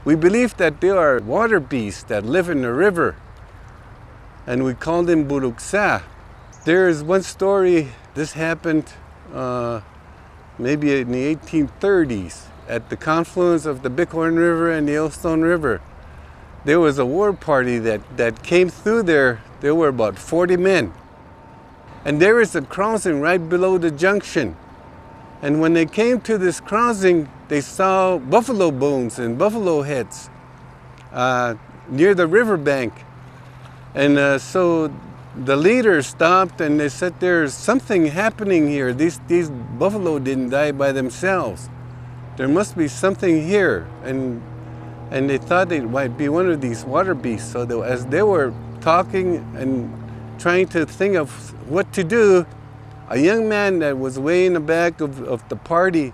We believe that there are water beasts that live in the river, and we call them buruksa. There is one story, this happened maybe in the 1830s at the confluence of the Bighorn River and the Yellowstone River. There was a war party that came through there. There were about 40 men. And there is a crossing right below the junction. And when they came to this crossing, they saw buffalo bones and buffalo heads near the riverbank. And so the leaders stopped and they said, there's something happening here. These buffalo didn't die by themselves. There must be something here. And they thought it might be one of these water beasts. So as they were talking and trying to think of what to do, a young man that was way in the back of the party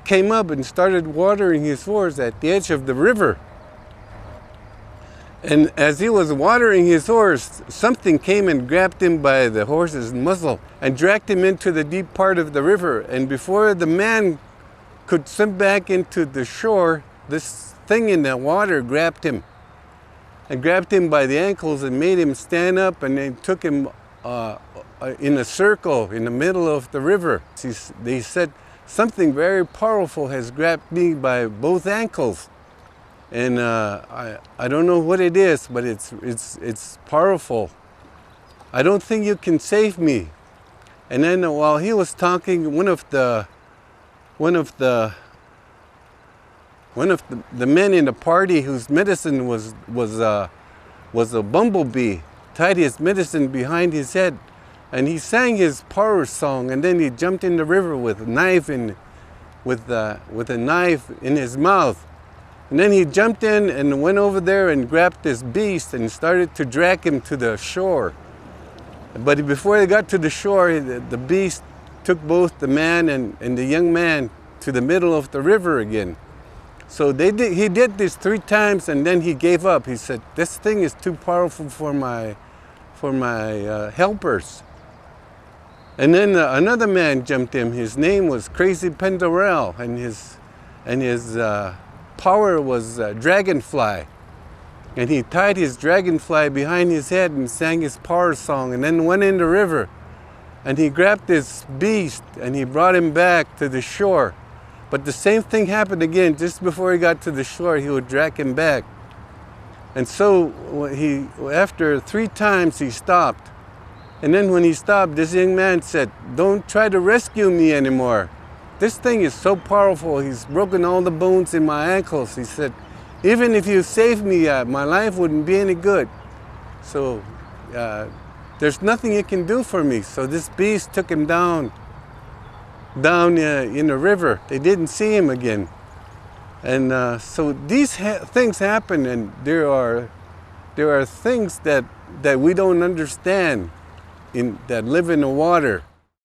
came up and started watering his horse at the edge of the river. And as he was watering his horse, something came and grabbed him by the horse's muzzle and dragged him into the deep part of the river. And before the man could swim back into the shore, this thing in the water grabbed him and grabbed him by the ankles and made him stand up, and they took him in a circle in the middle of the river. They said, something very powerful has grabbed me by both ankles. And I don't know what it is, but it's powerful. I don't think you can save me. And then while he was talking, one of the men in the party whose medicine was a bumblebee tied his medicine behind his head, and he sang his power song, and then he jumped in the river with a knife in his mouth. And then he jumped in and went over there and grabbed this beast and started to drag him to the shore. But before they got to the shore, the beast took both the man and the young man to the middle of the river again. So he did this 3 times, and then he gave up. He said, this thing is too powerful for my helpers. And then another man jumped in. His name was Crazy Pendarel, and his power was dragonfly. And he tied his dragonfly behind his head and sang his power song, and then went in the river. And he grabbed this beast and he brought him back to the shore. But the same thing happened again. Just before he got to the shore, he would drag him back. And so after 3 times, he stopped. And then when he stopped, this young man said, don't try to rescue me anymore. This thing is so powerful. He's broken all the bones in my ankles. He said, even if you save me, my life wouldn't be any good. So there's nothing you can do for me. So this beast took him down in the river. They didn't see him again. And so these things happen, and there are things that we don't understand that live in the water.